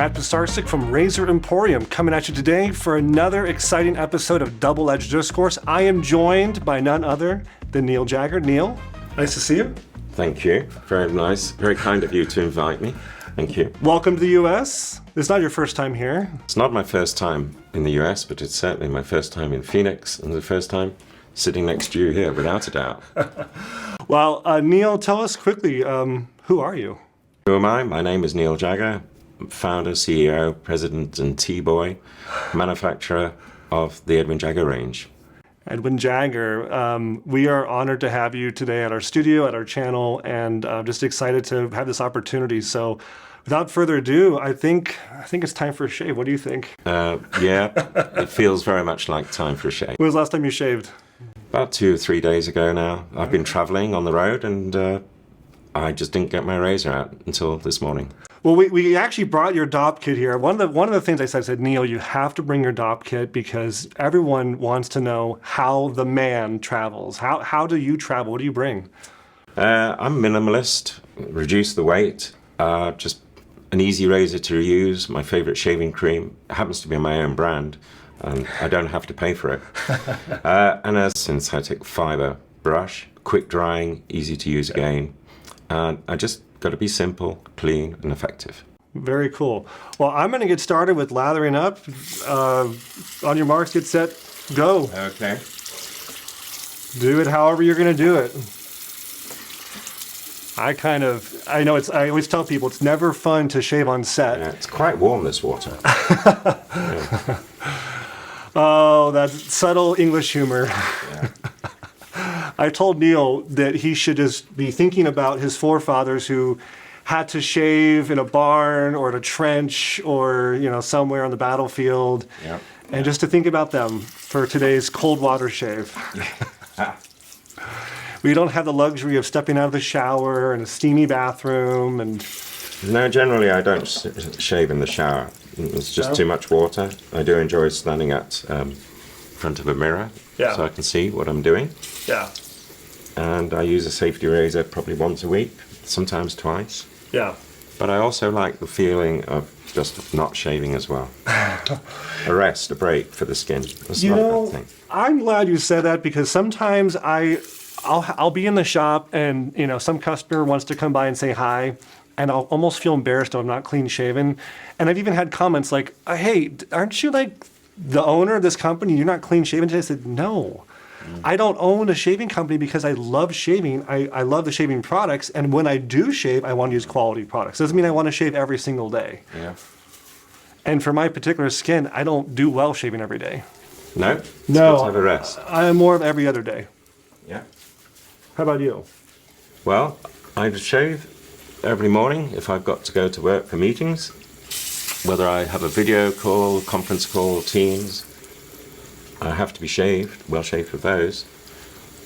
Matt Pisarcik from Razor Emporium coming at you today for another exciting episode of Double Edge Discourse. I am joined by none other than Neil Jagger. Neil, nice to see you. Thank you. Very nice. Very kind of you to invite me. Thank you. Welcome to the U.S. It's not your first time here. It's not my first time in the US, but it's certainly my first time in Phoenix and the first time sitting next to you here, without a doubt. Well, Neil, tell us quickly, who are you? Who am I? My name is Neil Jagger, founder, CEO, president, and T-boy, manufacturer of the Edwin Jagger range. Edwin Jagger, we are honored to have you today at our studio, at our channel, and just excited to have this opportunity. So without further ado, I think it's time for a shave. What do you think? Yeah, it feels very much like time for a shave. When was the last time you shaved? About 2 or 3 days ago now. I've been traveling on the road and I just didn't get my razor out until this morning. Well, we actually brought your DOP kit here. One of the things I said, Neil, you have to bring your DOP kit because everyone wants to know how the man travels. How do you travel? What do you bring? I'm minimalist, reduce the weight, just an easy razor to use. My favorite shaving cream happens to be my own brand, and I don't have to pay for it. And a synthetic fiber brush, quick drying, easy to use again. And I just got to be simple, clean, and effective. Very cool. Well, I'm going to get started with lathering up. On your marks, get set, go. Okay. Do it however you're going to do it. I always tell people it's never fun to shave on set. Yeah, it's quite warm, this water. Yeah. Oh, that subtle English humor. Yeah. I told Neil that he should just be thinking about his forefathers who had to shave in a barn or in a trench or somewhere on the battlefield, Yep. And just to think about them for today's cold water shave. We don't have the luxury of stepping out of the shower in a steamy bathroom and. No, generally I don't shave in the shower. It's just too much water. I do enjoy standing at front of a mirror, so I can see what I'm doing. Yeah. And I use a safety razor probably once a week, sometimes twice. Yeah. But I also like the feeling of just not shaving as well. A rest, a break for the skin. That's not a bad thing. I'm glad you said that because sometimes I'll be in the shop and some customer wants to come by and say hi, and I'll almost feel embarrassed if I'm not clean shaven. And I've even had comments like, "Hey, aren't you like the owner of this company? You're not clean shaven today?" I said, "No. I don't own a shaving company because I love shaving. I love the shaving products, and when I do shave, I want to use quality products. Doesn't mean I want to shave every single day." Yeah. And for my particular skin, I don't do well shaving every day. No? It's good to have a rest. I'm more of every other day. Yeah. How about you? Well, I shave every morning if I've got to go to work for meetings, whether I have a video call, conference call, Teams. I have to be shaved, well shaved for those.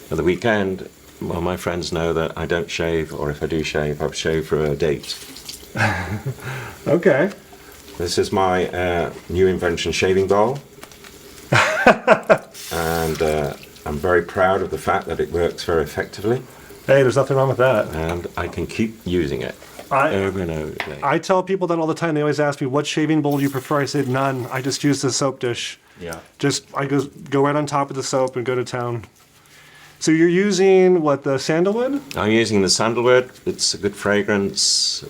At the weekend, well, my friends know that I don't shave, or if I do shave, I've shaved for a date. Okay. This is my new invention shaving bowl. And I'm very proud of the fact that it works very effectively. Hey, there's nothing wrong with that. And I can keep using it over and over again. I tell people that all the time. They always ask me, what shaving bowl do you prefer? I said, none. I just use the soap dish. Yeah. I go right on top of the soap and go to town. So you're using, what, the sandalwood? I'm using the sandalwood. It's a good fragrance.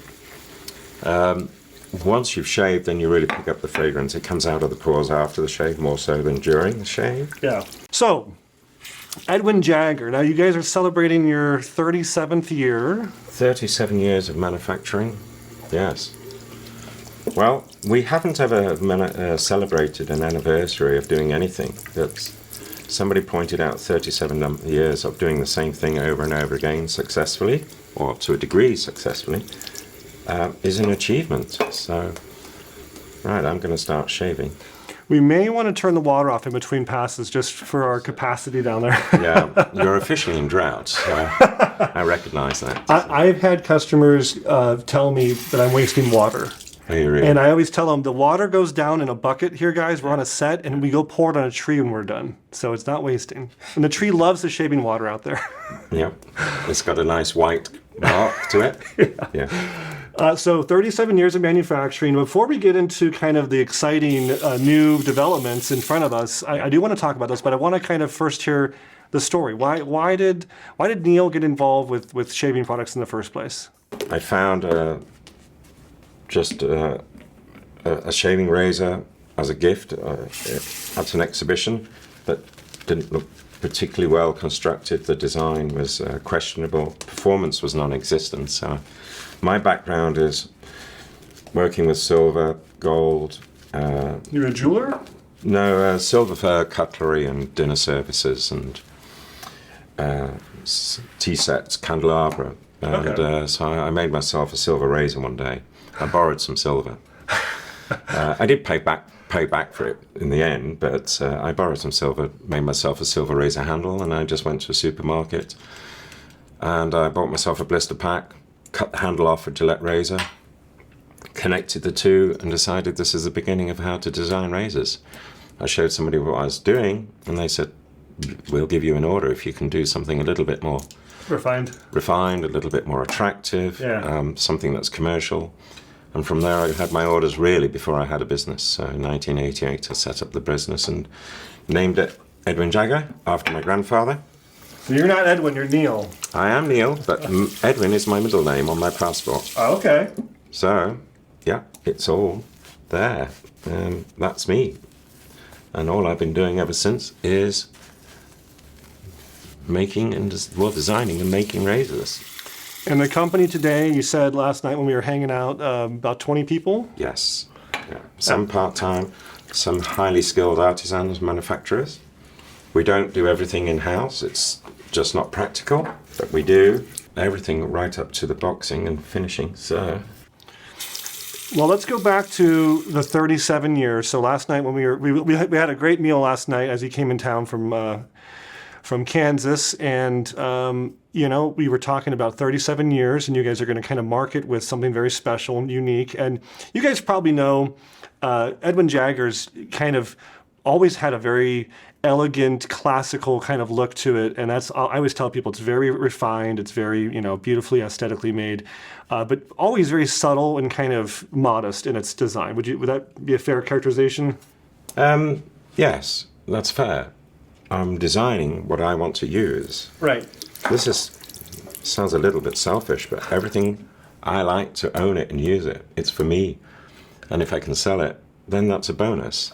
Once you've shaved, then you really pick up the fragrance. It comes out of the pores after the shave more so than during the shave. Yeah. So, Edwin Jagger. Now, you guys are celebrating your 37th year. 37 years of manufacturing. Yes. Well, we haven't ever celebrated an anniversary of doing anything. Somebody pointed out 37 years of doing the same thing over and over again successfully, or to a degree successfully, is an achievement. So, right, I'm going to start shaving. We may want to turn the water off in between passes just for our capacity down there. Yeah, you're officially in drought, so I recognize that. I've had customers tell me that I'm wasting water. Really? And I always tell them, the water goes down in a bucket here, guys. We're on a set, and we go pour it on a tree when we're done. So it's not wasting. And the tree loves the shaving water out there. Yep. It's got a nice white mark to it. Yeah. So 37 years of manufacturing. Before we get into kind of the exciting new developments in front of us, I do want to talk about this, but I want to kind of first hear the story. Why did Neil get involved with shaving products in the first place? I found just a shaving razor as a gift at an exhibition that didn't look particularly well constructed. The design was questionable. Performance was non-existent. So my background is working with silver, gold. You're a jeweler? No, silver for cutlery and dinner services and tea sets, candelabra. And Okay. so I made myself a silver razor one day. I borrowed some silver. I did pay back for it in the end, but I borrowed some silver, made myself a silver razor handle, and I just went to a supermarket and I bought myself a blister pack, cut the handle off a Gillette razor, connected the two, and decided this is the beginning of how to design razors. I showed somebody what I was doing, and they said, "We'll give you an order if you can do something a little bit more Refined, a little bit more attractive, Yeah. something that's commercial." And from there, I had my orders really before I had a business. So in 1988, I set up the business and named it Edwin Jagger after my grandfather. So you're not Edwin, you're Neil. I am Neil, but Edwin is my middle name on my passport. Oh, okay. So, yeah, it's all there. That's me. And all I've been doing ever since is designing and making razors. And the company today, you said last night when we were hanging out, about 20 people? Yes. Yeah. Some part-time, some highly skilled artisans, manufacturers. We don't do everything in-house. It's just not practical. But we do everything right up to the boxing and finishing. So, Well, let's go back to the 37 years. So last night when we had a great meal last night as he came in town from Kansas, and we were talking about 37 years, and you guys are going to kind of mark it with something very special and unique. And you guys probably know Edwin Jagger's kind of always had a very elegant, classical kind of look to it, and I always tell people it's very refined, it's very beautifully aesthetically made, but always very subtle and kind of modest in its design. Would that be a fair characterization? yes, that's fair. I'm designing what I want to use. Right. Sounds a little bit selfish, but everything I like to own it and use it. It's for me, and if I can sell it, then that's a bonus.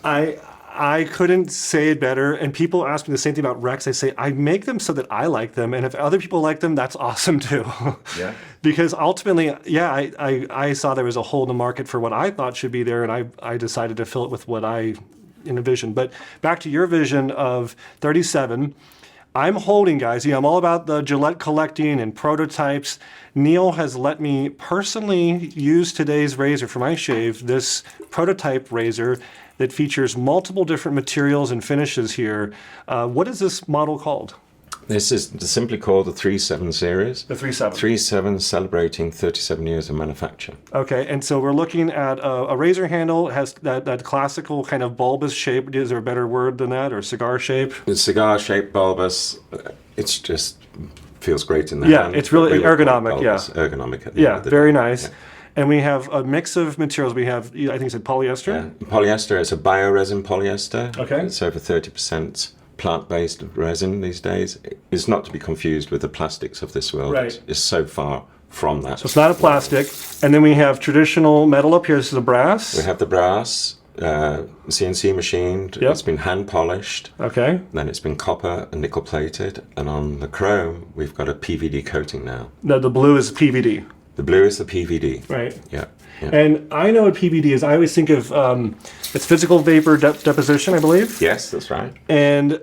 I couldn't say it better. And people ask me the same thing about Rex. I say, I make them so that I like them. And if other people like them, that's awesome too. Yeah. Because ultimately, I saw there was a hole in the market for what I thought should be there. And I decided to fill it with what I envisioned. But back to your vision of 37, I'm holding, guys. I'm all about the Gillette collecting and prototypes. Neil has let me personally use today's razor for my shave, this prototype razor that features multiple different materials and finishes here. What is this model called? This is simply called the 37 series. The 37. 37 celebrating 37 years of manufacture. Okay, and so we're looking at a razor handle. It has that classical kind of bulbous shape. Is there a better word than that, or cigar shape? The cigar-shaped bulbous, it's just feels great in the Yeah, hand. it's really ergonomic, Bulbous, yeah. ergonomic at the end Yeah, of the very day. nice. Yeah. And we have a mix of materials. We have, I think you said polyester? Yeah. Polyester, it's a bioresin polyester. Okay. It's over 30% plant-based resin these days. It's not to be confused with the plastics of this world. Right. It's so far from that. So it's not a plastic. And then we have traditional metal up here. This is a brass. We have the brass, CNC machined. Yep. It's been hand polished. Okay. Then it's been copper and nickel plated. And on the chrome, we've got a PVD coating now. The blue is PVD. The blue is the PVD. Right. Yeah. Yeah. And I know what PVD is. I always think of it's physical vapor deposition, I believe. Yes, that's right. And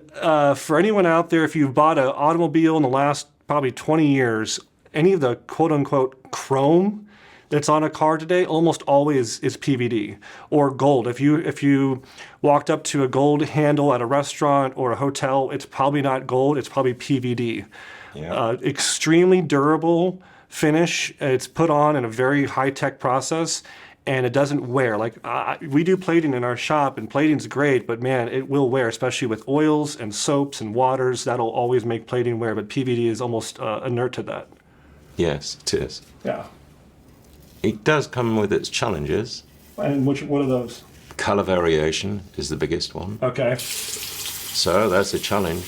for anyone out there, if you've bought an automobile in the last probably 20 years, any of the quote unquote chrome that's on a car today almost always is PVD or gold. If you walked up to a gold handle at a restaurant or a hotel, it's probably not gold, it's probably PVD. Yeah. Extremely durable finish. It's put on in a very high-tech process, and it doesn't wear. Like we do plating in our shop, and plating's great, but man, it will wear, especially with oils and soaps and waters. That'll always make plating wear, but PVD is almost inert to that. Yes, it is. Yeah. It does come with its challenges. And what are those? Color variation is the biggest one. Okay. So that's a challenge.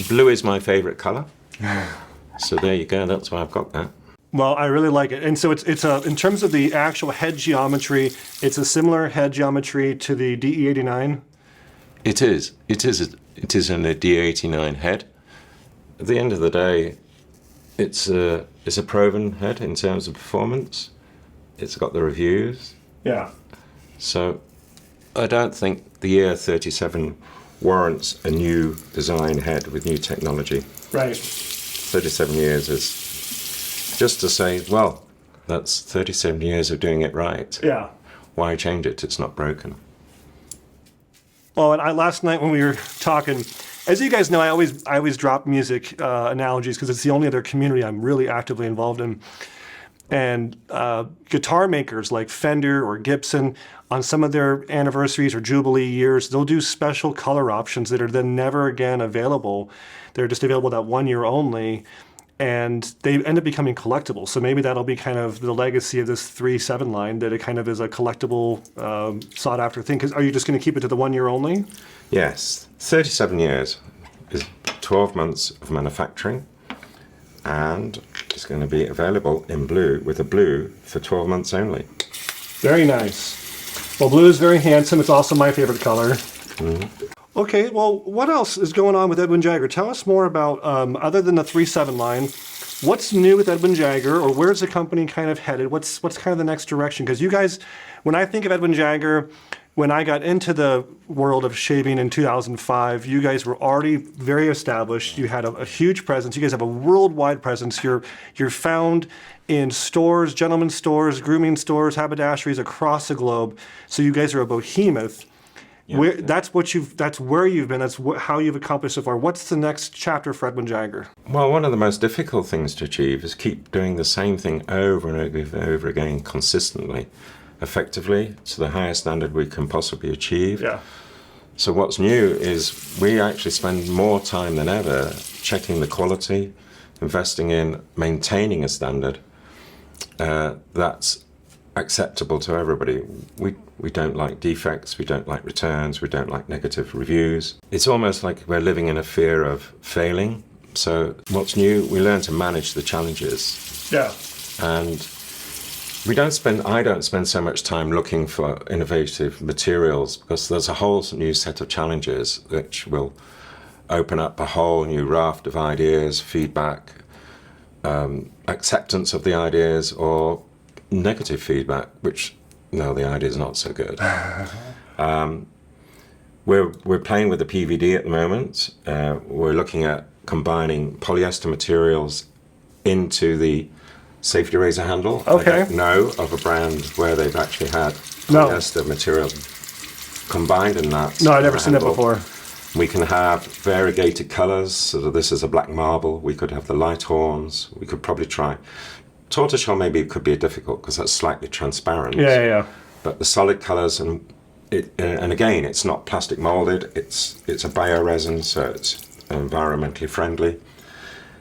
Blue is my favorite color. So there you go. That's why I've got that. Well, I really like it. And so it's in terms of the actual head geometry, it's a similar head geometry to the DE89. It is. It is in a D89 head. At the end of the day, it's a proven head in terms of performance. It's got the reviews. Yeah. So I don't think the year 37 warrants a new design head with new technology. Right. 37 years is just to say, well, that's 37 years of doing it right. Yeah. Why change it? It's not broken. Well, and last night when we were talking, as you guys know, I always drop music analogies because it's the only other community I'm really actively involved in. And guitar makers like Fender or Gibson, on some of their anniversaries or Jubilee years, they'll do special color options that are then never again available. They're just available that 1 year only, and they end up becoming collectible. So maybe that'll be kind of the legacy of this 3.7 line, that it kind of is a collectible, sought after thing. 'Cause are you just going to keep it to the 1 year only? Yes, 37 years is 12 months of manufacturing, and it's going to be available in blue, with a blue, for 12 months only. Very nice. Well, blue is very handsome. It's also my favorite color. Okay, well, what else is going on with Edwin Jagger? Tell us more about, other than the 3.7 line, what's new with Edwin Jagger, or where's the company kind of headed? What's kind of the next direction? Because you guys, when I think of Edwin Jagger, when I got into the world of shaving in 2005, you guys were already very established. You had a huge presence. You guys have a worldwide presence. You're found in stores, gentlemen's stores, grooming stores, haberdasheries across the globe. So you guys are a behemoth. Yeah. That's where you've been. That's how you've accomplished so far. What's the next chapter for Edwin Jagger? Well, one of the most difficult things to achieve is keep doing the same thing over and over again consistently, effectively, to the highest standard we can possibly achieve. Yeah. So what's new is we actually spend more time than ever checking the quality, investing in maintaining a standard that's acceptable to everybody. We don't like defects, we don't like returns, we don't like negative reviews. It's almost like we're living in a fear of failing. So what's new, we learn to manage the challenges. Yeah. And I don't spend so much time looking for innovative materials, because there's a whole new set of challenges which will open up a whole new raft of ideas, feedback, acceptance of the ideas, or negative feedback, which, no, the idea is not so good. We're playing with the PVD at the moment. We're looking at combining polyester materials into the safety razor handle. Okay. I don't know of a brand where they've actually had polyester material combined in that. No, I've never seen that before. We can have variegated colors, so that this is a black marble. We could have the light horns. We could probably try tortoiseshell. Maybe it could be difficult because that's slightly transparent. Yeah. But the solid colors, and again, it's not plastic molded. It's a bioresin, so it's environmentally friendly.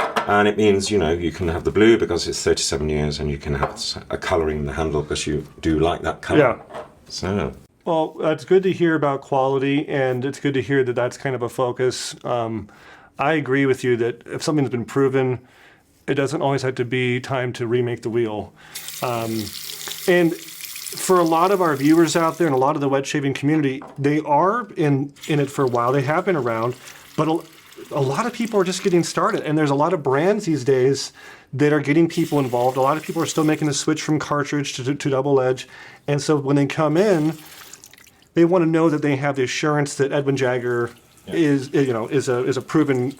And it means, you can have the blue because it's 37 years, and you can have a colouring in the handle because you do like that colour. Yeah. So. Well, it's good to hear about quality, and it's good to hear that that's kind of a focus. I agree with you that if something's been proven, it doesn't always have to be time to remake the wheel. And for a lot of our viewers out there and a lot of the wet shaving community, they are in it for a while. They have been around, but a lot of people are just getting started, and there's a lot of brands these days that are getting people involved. A lot of people are still making the switch from cartridge to double edge, and so when they come in, they want to know that they have the assurance that Edwin Jagger is a proven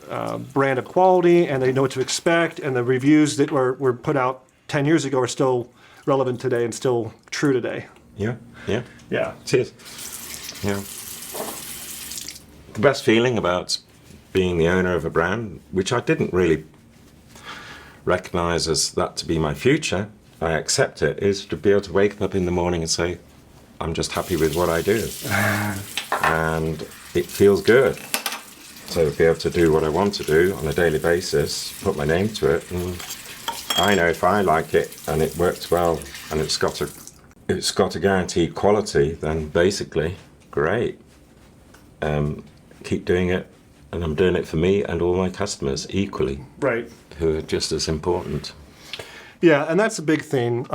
brand of quality, and they know what to expect, and the reviews that were put out 10 years ago are still relevant today and still true today. Yeah. Yeah. It is. Yeah. The best feeling about being the owner of a brand, which I didn't really recognize as that to be my future, I accept it, is to be able to wake up in the morning and say, I'm just happy with what I do. And it feels good. So to be able to do what I want to do on a daily basis, put my name to it, and I know if I like it and it works well and it's got a guaranteed quality, then basically, great. Keep doing it, and I'm doing it for me and all my customers equally, Right. who are just as important. Yeah, and that's a big thing,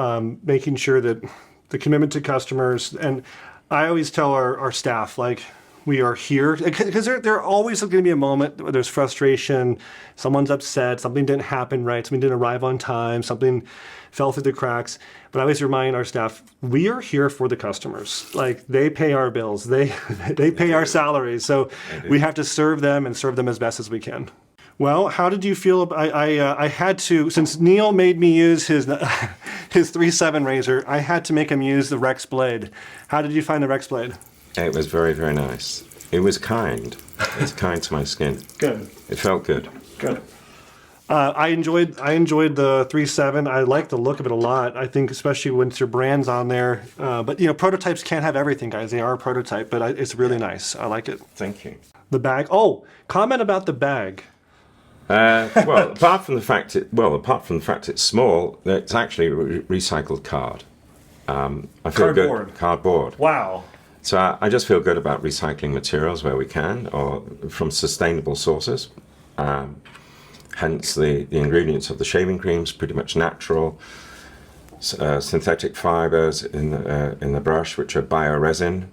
making sure that the commitment to customers, and I always tell our staff, like, we are here, because there always going to be a moment where there's frustration, someone's upset, something didn't happen right, something didn't arrive on time, something fell through the cracks. But I always remind our staff, we are here for the customers. Like, they pay our bills, they pay our salaries, so we have to serve them and serve them as best as we can. Well, how did you feel? I had to, since Neil made me use his 3.7 razor, I had to make him use the Rex blade. How did you find the Rex blade? It was very, very nice. It was kind. It was kind to my skin. Good. It felt good. Good. I enjoyed the 3.7. I like the look of it a lot. I think especially when it's your brands on there. But prototypes can't have everything, guys. They are a prototype, but it's really nice. I like it. Thank you. The bag. Oh, comment about the bag. Well, apart from the fact it's small, it's actually recycled card. I feel Cardboard. good. Cardboard. Wow. So I just feel good about recycling materials where we can, or from sustainable sources. Hence the ingredients of the shaving creams, pretty much natural. Synthetic fibers in the brush, which are bioresin.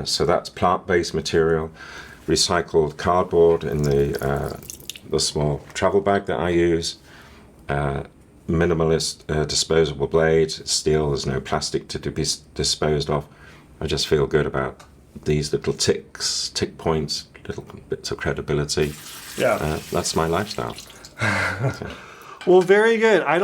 So that's plant-based material. Recycled cardboard in the small travel bag that I use. Minimalist disposable blades, steel, there's no plastic to be disposed of. I just feel good about these little tick points, little bits of credibility. Yeah. That's my lifestyle. Well, very good. I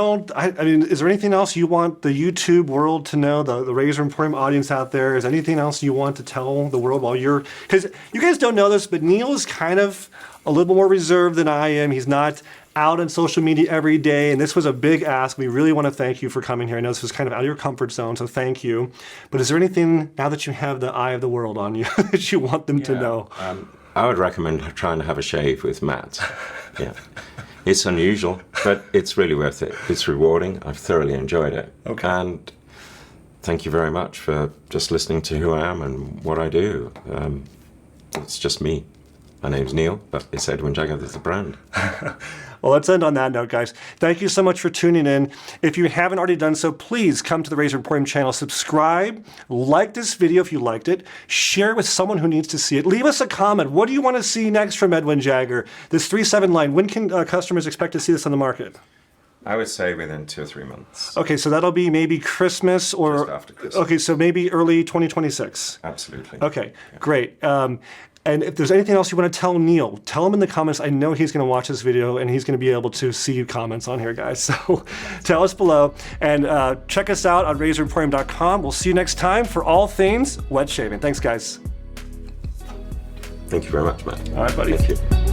mean, is there anything else you want the YouTube world to know, the Razor Emporium audience out there? Is there anything else you want to tell the world because you guys don't know this, but Neil is kind of a little bit more reserved than I am. He's not out on social media every day, and this was a big ask. We really want to thank you for coming here. I know this was kind of out of your comfort zone, so thank you. But is there anything, now that you have the eye of the world on you, that you want them to know? I would recommend trying to have a shave with Matt. Yeah. It's unusual, but it's really worth it. It's rewarding. I've thoroughly enjoyed it. Okay. And thank you very much for just listening to who I am and what I do. It's just me. My name's Neil, but it's Edwin Jagger, that's the brand. Well, let's end on that note, guys. Thank you so much for tuning in. If you haven't already done so, please come to the Razor Emporium channel, subscribe, like this video if you liked it, share with someone who needs to see it. Leave us a comment. What do you want to see next from Edwin Jagger? This 3.7 line, when can customers expect to see this on the market? I would say within 2 or 3 months. Okay, so that'll be maybe Christmas or... Just after Christmas. Okay, so maybe early 2026. Absolutely. Okay, great. And if there's anything else you want to tell Neil, tell him in the comments. I know he's going to watch this video and he's going to be able to see your comments on here, guys. So tell us below and check us out on razoremporium.com. We'll see you next time for all things wet shaving. Thanks, guys. Thank you very much, Matt. All right, buddy. Thank you.